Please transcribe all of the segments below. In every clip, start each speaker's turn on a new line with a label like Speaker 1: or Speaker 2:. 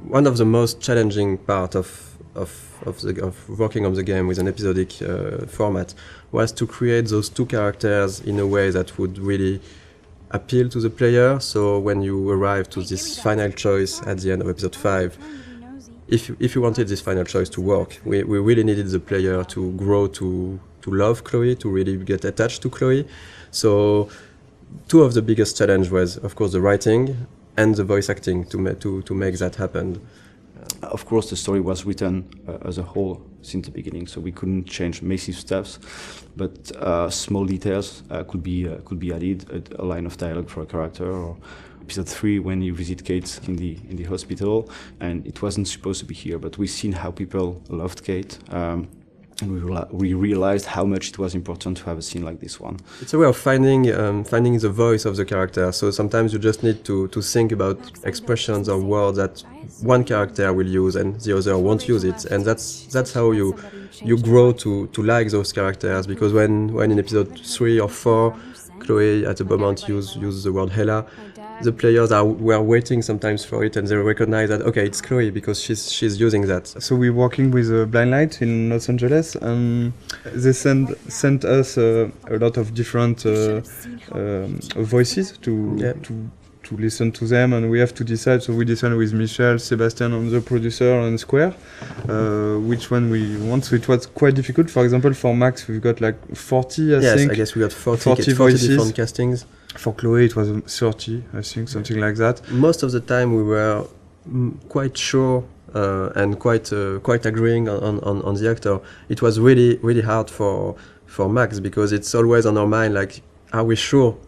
Speaker 1: one of the most challenging part of working on the game with an episodic format was to create those two characters in a way that would really appeal to the player. So when you arrive to this final choice at the end of episode 5, if you wanted this final choice to work, we really needed the player to grow to love Chloe, to really get attached to Chloe. So two of the biggest challenge was, of course, the writing and the voice acting to make that happen.
Speaker 2: Of course, the story was written as a whole since the beginning, so we couldn't change massive steps, but small details could be added, a line of dialogue for a character, or episode 3 when you visit Kate in the hospital, and it wasn't supposed to be here, but we've seen how people loved Kate. And we realized how much it was important to have a scene like this one.
Speaker 1: It's a way of finding the voice of the character. So sometimes you just need to think about expressions or words that one character will use and the other won't use it. And that's how you grow to like those characters. Because when in episode 3 or 4, Chloe at the moment use the word Hela, the players were waiting sometimes for it, and they recognize that, okay, it's Chloe because she's using that.
Speaker 3: So we're working with Blind Light in Los Angeles, and they sent us a lot of different voices to listen to them, and we have to decide. So we decided with Michel, Sebastian, and the producer, and Square, which one we want. So it was quite difficult. For example, for Max, we've got like 40, I think.
Speaker 1: Yes, I guess we got 40
Speaker 3: voices.
Speaker 1: different castings.
Speaker 3: For Chloe, it was 30, I think, something like that.
Speaker 1: Most of the time, we were quite sure and quite agreeing on the actor. It was really hard for Max, because it's always on our mind, like, are we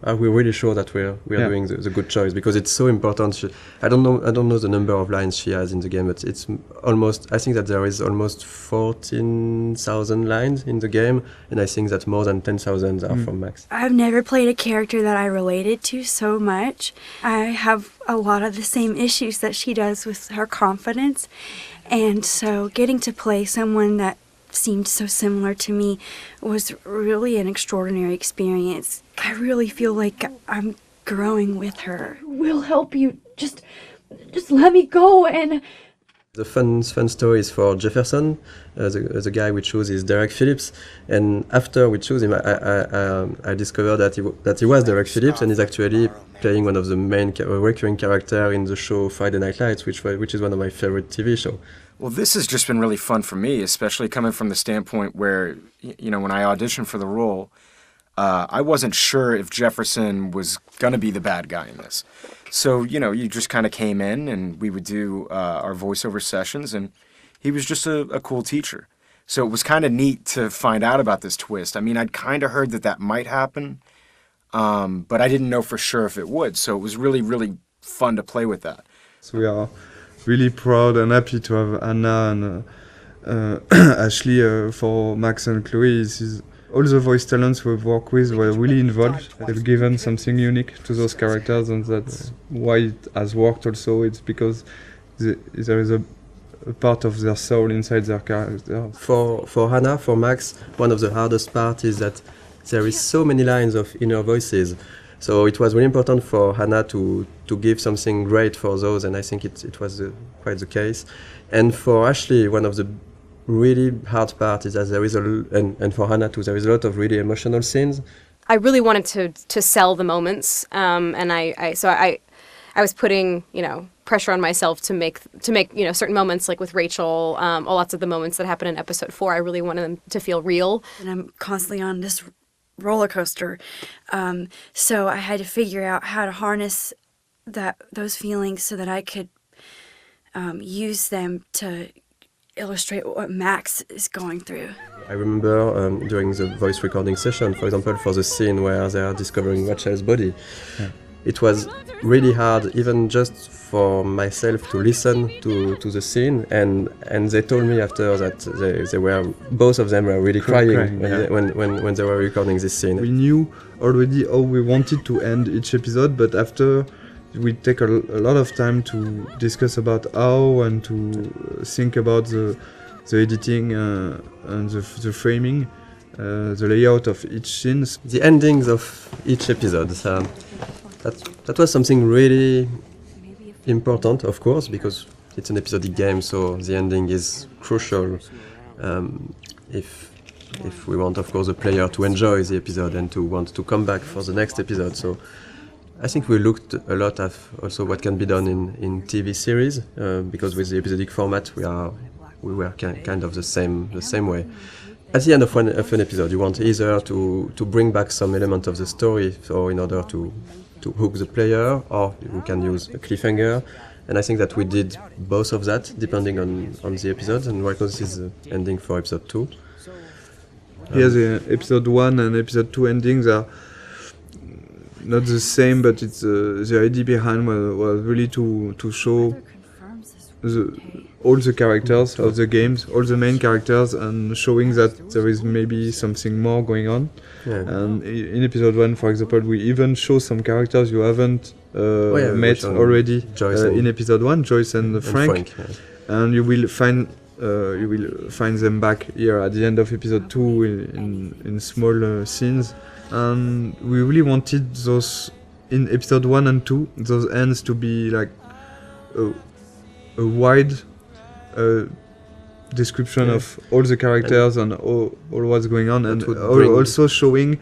Speaker 1: really sure that we are doing the good choice? Because it's so important. I don't know the number of lines she has in the game, but it's almost, I think that there is almost 14,000 lines in the game, and I think that more than 10,000 are from Max.
Speaker 4: I've never played a character that I related to so much. I have a lot of the same issues that she does with her confidence, and so getting to play someone that seemed so similar to me was really an extraordinary experience. I really feel like I'm growing with her.
Speaker 5: We'll help you. Just let me go. And
Speaker 1: the fun story is for Jefferson. The guy we chose is Derek Phillips, and after we chose him, I discovered that he was Derek Phillips, and he's actually playing one of the main recurring character in the show Friday Night Lights, which is one of my favorite TV shows.
Speaker 6: Well, this has just been really fun for me, especially coming from the standpoint where, when I auditioned for the role, I wasn't sure if Jefferson was going to be the bad guy in this. So, you just kind of came in and we would do our voiceover sessions, and he was just a cool teacher. So it was kind of neat to find out about this twist. I mean, I'd kind of heard that might happen, but I didn't know for sure if it would. So it was really, really fun to play with that.
Speaker 3: So we are really proud and happy to have Anna and Ashley for Max and Chloe. All the voice talents we've worked with were really involved. They've given something unique to those characters, and that's why it has worked also. It's because there is a part of their soul inside their character.
Speaker 1: For Hannah, for Max, one of the hardest parts is that there is so many lines of inner voices. So it was really important for Hannah to give something great for those, and I think it was quite the case. And for Ashley, one of the really hard part is that there is and for Hannah too, there is a lot of really emotional scenes.
Speaker 7: I really wanted to sell the moments, and I was putting pressure on myself to make certain moments, like with Rachel, lots of the moments that happen in episode 4. I really wanted them to feel real.
Speaker 4: And I'm constantly on this roller coaster, so I had to figure out how to harness those feelings so that I could use them to illustrate what Max is going through.
Speaker 1: I remember during the voice recording session, for example, for the scene where they are discovering Rachel's body, it was really hard, even just for myself, to listen to the scene, and they told me after that they were, both of them were really crying when they were recording this scene.
Speaker 3: We knew already how we wanted to end each episode, but after we take a lot of time to discuss about how, and to think about the editing and the framing, the layout of each scene.
Speaker 1: The endings of each episode. That was something really important, of course, because it's an episodic game, so the ending is crucial if we want, of course, the player to enjoy the episode and to want to come back for the next episode. So I think we looked a lot at also what can be done in TV series, because with the episodic format we were kind of the same way. At the end of an episode, you want either to bring back some element of the story, so in order to hook the player, or we can use a cliffhanger. And I think that we did both of that, depending on the episode. And right now this is the ending for episode 2.
Speaker 3: Here the episode 1 and episode 2 endings are not the same, but it's the idea behind was really to show all the characters of the games, all the main characters, and showing that there is maybe something more going on.
Speaker 1: Yeah.
Speaker 3: And in episode 1, for example, we even show some characters you haven't met already in episode 1, Joyce and Frank.
Speaker 1: Yeah.
Speaker 3: And you will find them back here at the end of episode 2 in small scenes. And we really wanted those in episode 1 and 2, those ends to be like a wide description of all the characters and all what's going on, and also showing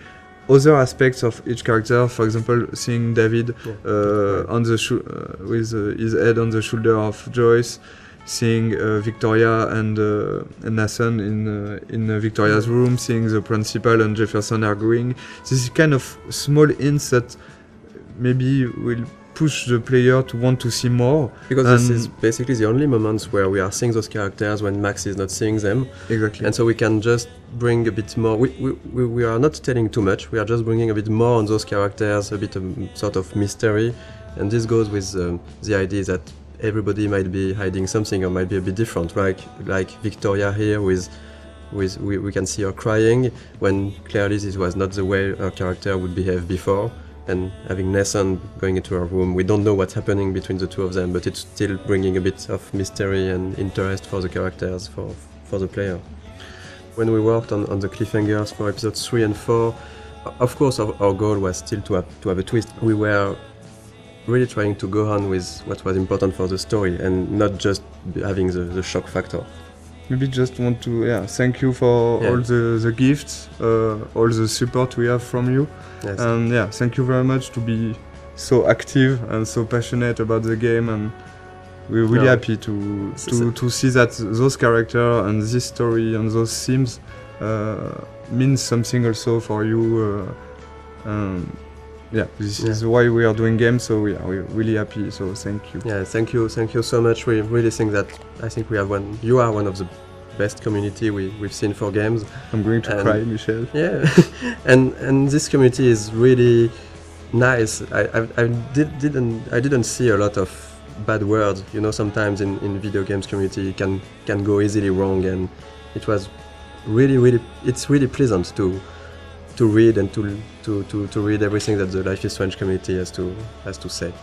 Speaker 3: other aspects of each character. For example, seeing David on the with his head on the shoulder of Joyce, seeing Victoria and Nathan in Victoria's room, seeing the principal and Jefferson arguing. This is kind of small hints that maybe will push the player to want to see more.
Speaker 1: Because this is basically the only moments where we are seeing those characters when Max is not seeing them.
Speaker 3: Exactly.
Speaker 1: And so we can just bring a bit more. We are not telling too much. We are just bringing a bit more on those characters, a bit of sort of mystery. And this goes with the idea that everybody might be hiding something or might be a bit different. Like Victoria here we can see her crying when clearly this was not the way her character would behave before. And having Nathan going into her room, we don't know what's happening between the two of them, but it's still bringing a bit of mystery and interest for the characters, for the player. When we worked on the cliffhangers for episodes 3 and 4, of course our goal was still to have a twist. We were really trying to go on with what was important for the story and not just having the shock factor.
Speaker 3: Maybe just want to thank you for all the gifts, all the support we have from you.
Speaker 1: Yes.
Speaker 3: And thank you very much to be so active and so passionate about the game, and we're really happy to see that those characters and this story and those themes means something also for you. This is why we are doing games, so we're really happy, so thank you.
Speaker 1: Yeah, thank you so much. We really think that we have you are one of the best community we've seen for games.
Speaker 3: I'm going to cry, Michel.
Speaker 1: Yeah, and this community is really nice. I didn't see a lot of bad words. You know, sometimes in video games community can go easily wrong, and it was it's really pleasant to read and to read everything that the Life is Strange community has to say.